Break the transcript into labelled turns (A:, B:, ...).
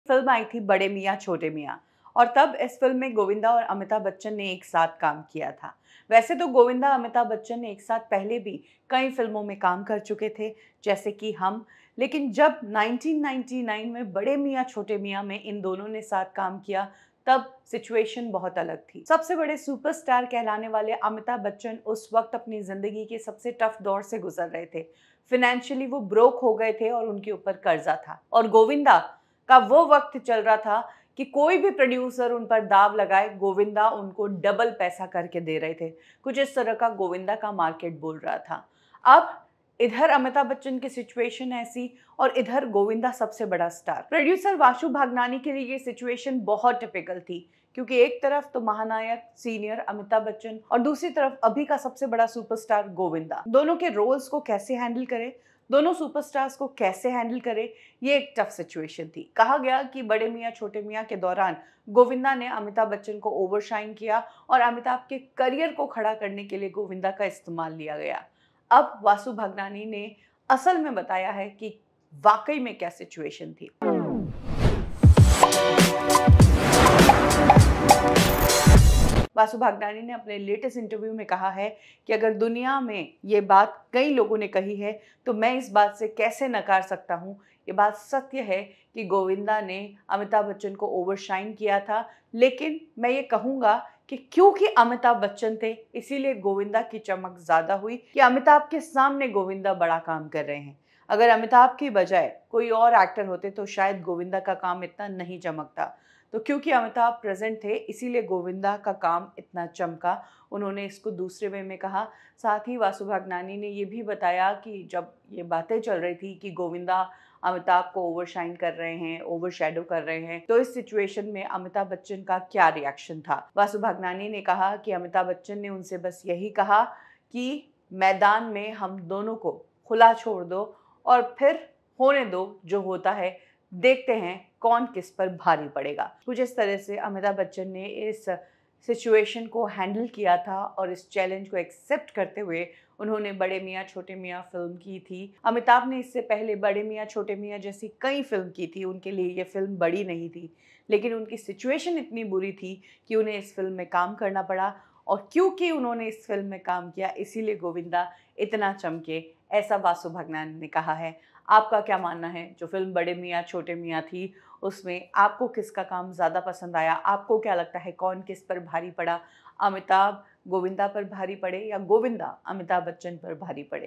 A: Film आई थी बड़े मियाँ छोटे मियाँ और तब इस फिल्म में गोविंदा और अमिताभ बच्चन ने एक साथ काम किया था। वैसे तो गोविंदा अमिताभ बच्चन ने एक साथ पहले भी कई फिल्मों में काम कर चुके थे, जैसे कि हम। लेकिन जब 1999 में बड़े मियाँ छोटे मियाँ में इन दोनों ने साथ काम किया, तब सिचुएशन बहुत अलग थी। सबसे बड़े सुपरस्टार कहलाने वाले अमिताभ बच्चन उस वक्त अपनी जिंदगी के सबसे टफ दौर से गुजर रहे थे। फाइनेंशियली वो ब्रोक हो गए थे और उनके ऊपर कर्जा था। और गोविंदा का वो वक्त चल रहा था कि कोई भी प्रोड्यूसर उन पर दाव लगाए, गोविंदा उनको डबल पैसा करके दे रहे थे। कुछ इस तरह का गोविंदा का मार्केट बोल रहा था। अब इधर अमिताभ बच्चन की सिचुएशन ऐसी और इधर गोविंदा सबसे बड़ा स्टार। प्रोड्यूसर वासु भागनानी के लिए ये सिचुएशन बहुत टिपिकल थी, क्योंकि एक तरफ तो महानायक सीनियर अमिताभ बच्चन और दूसरी तरफ अभी का सबसे बड़ा सुपरस्टार गोविंदा। दोनों के रोल्स को कैसे हैंडल करे, दोनों सुपरस्टार्स को कैसे हैंडल करे, ये एक टफ सिचुएशन थी। कहा गया कि बड़े मियाँ छोटे मियाँ के दौरान गोविंदा ने अमिताभ बच्चन को ओवरशाइन किया और अमिताभ के करियर को खड़ा करने के लिए गोविंदा का इस्तेमाल लिया गया। अब वासु भागनानी ने असल में बताया है कि वाकई में क्या सिचुएशन थी। वासु भागनानी ने अपने लेटेस्ट इंटरव्यू में कहा है कि अगर दुनिया में ये बात कई लोगों ने कही है तो मैं इस बात से कैसे नकार सकता हूँ। ये बात सत्य है कि गोविंदा ने अमिताभ बच्चन को ओवरशाइन किया था, लेकिन मैं ये कहूँगा कि क्योंकि अमिताभ बच्चन थे इसीलिए गोविंदा की चमक ज़्यादा हुई कि अमिताभ के सामने गोविंदा बड़ा काम कर रहे हैं। अगर अमिताभ की बजाय कोई और एक्टर होते तो शायद गोविंदा का काम इतना नहीं चमकता। तो क्योंकि अमिताभ प्रेजेंट थे इसीलिए गोविंदा का काम इतना चमका। उन्होंने इसको दूसरे वे में कहा। साथ ही वासु भागनानी ने ये भी बताया कि जब ये बातें चल रही थी कि गोविंदा अमिताभ को ओवरशाइन कर रहे हैं, ओवरशैडो कर रहे हैं, तो इस सिचुएशन में अमिताभ बच्चन का क्या रिएक्शन था। वासु भागनानी ने कहा कि अमिताभ बच्चन ने उनसे बस यही कहा कि मैदान में हम दोनों को खुला छोड़ दो और फिर होने दो, जो होता है देखते हैं कौन किस पर भारी पड़ेगा। कुछ इस तरह से अमिताभ बच्चन ने इस सिचुएशन को हैंडल किया था और इस चैलेंज को एक्सेप्ट करते हुए उन्होंने बड़े मियाँ छोटे मियाँ फिल्म की थी। अमिताभ ने इससे पहले बड़े मियाँ छोटे मियाँ जैसी कई फिल्म की थी, उनके लिए ये फिल्म बड़ी नहीं थी, लेकिन उनकी सिचुएशन इतनी बुरी थी कि उन्हें इस फिल्म में काम करना पड़ा। और क्योंकि उन्होंने इस फिल्म में काम किया इसीलिए गोविंदा इतना चमके, ऐसा वासु भागनानी ने कहा है। आपका क्या मानना है? जो फिल्म बड़े मियाँ छोटे मियाँ थी उसमें आपको किसका काम ज़्यादा पसंद आया? आपको क्या लगता है कौन किस पर भारी पड़ा? अमिताभ गोविंदा पर भारी पड़े या गोविंदा अमिताभ बच्चन पर भारी पड़े?